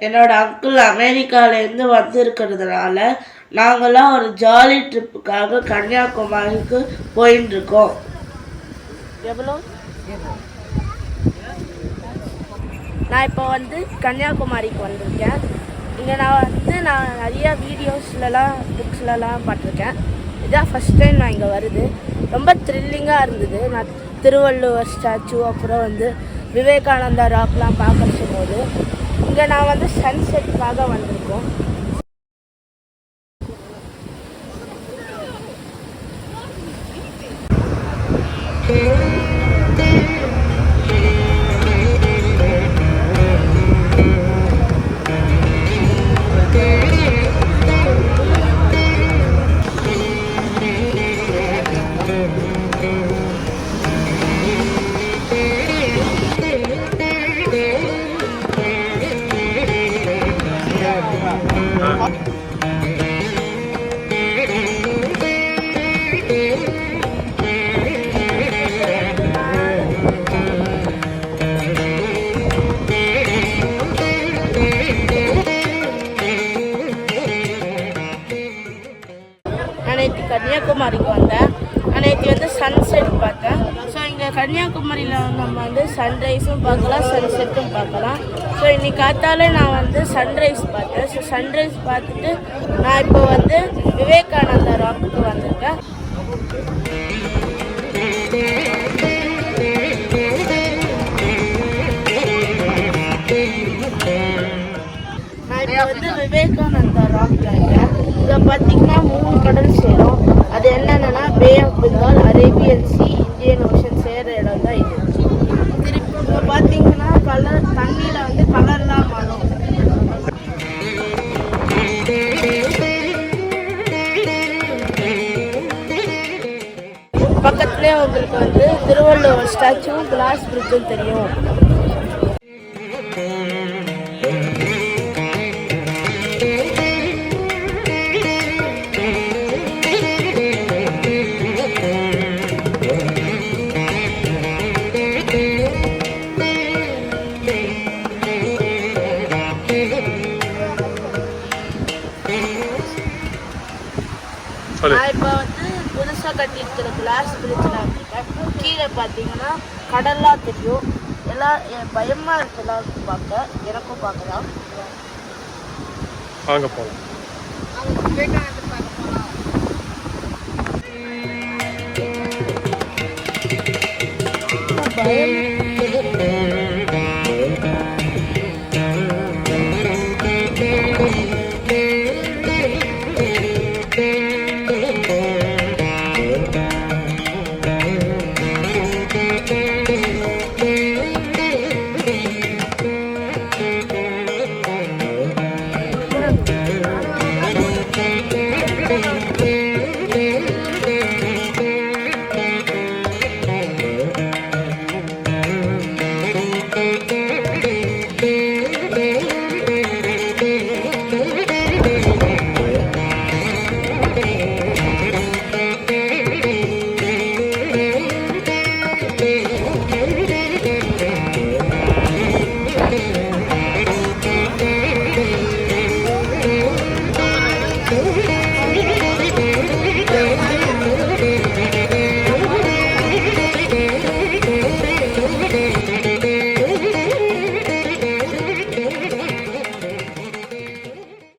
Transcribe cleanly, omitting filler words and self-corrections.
என்னோட அங்கிள் அமெரிக்காவிலேருந்து வந்திருக்கிறதுனால நாங்களாம் ஒரு ஜாலி ட்ரிப்புக்காக கன்னியாகுமரிக்கு போயின்னு இருக்கோம். எவ்வளோ? நான் இப்போ வந்து கன்னியாகுமரிக்கு வந்திருக்கேன். இங்கே நான் நிறையா வீடியோஸ்லலாம் புக்ஸ்லலாம் பார்த்துருக்கேன். இதுதான் ஃபஸ்ட் டைம் நான் இங்கே வருது. ரொம்ப த்ரில்லிங்காக இருந்தது. நான் திருவள்ளுவர் ஸ்டாச்சு, அப்புறம் வந்து விவேகானந்தா ராக்லாம் பார்க்க போது இங்கே நான் வந்து சன்செட்டுக்காக வந்திருக்கோம். நேற்று கன்னியாகுமரிக்கு வந்தேன். நேற்று வந்து சன்செட் பார்த்தேன். ஸோ இங்கே கன்னியாகுமரியில் நம்ம வந்து சன்ரைஸும் பார்க்கலாம், சன்செட்டும் பார்க்கலாம். ஸோ இன்னைக்கு காத்தாலே நான் வந்து சன்ரைஸ் பார்த்தேன். ஸோ சன்ரைஸ் பார்த்துட்டு நான் இப்போ வந்து விவேகானந்தா ராக்குக்கு வந்திருக்கேன். நான் இப்போ வந்து விவேகானந்தா ராக்ல இருக்கேன். இதை பார்த்தீங்கன்னா 3 கடல் சேரும். அது என்னென்னா bay of Bengal, Arabian sea, Indian ocean சேர இடம் தான் இது. திருப்பி இப்போ பார்த்தீங்கன்னா தண்ணியில் வந்து கலர்லாம் மாறும். பக்கத்துலேயே உங்களுக்கு வந்து திருவள்ளுவர் ஸ்டாச்சுவும் கிளாஸ் பிரிட்ஜும் தெரியும். நான் இப்போ வந்து புதுசாக கட்டியிருக்கிற கிளாஸ் பிரிட்ஜில் இருக்கேன். கீழே பார்த்தீங்கன்னா கடல்லாம் தெரியும். பயமாக இருக்கு எல்லாருக்கும் பார்க்க, எனக்கும் பார்க்கலாம். வாங்க போகலாம். விவேகானந்தர் பார்க்க போகலாம்.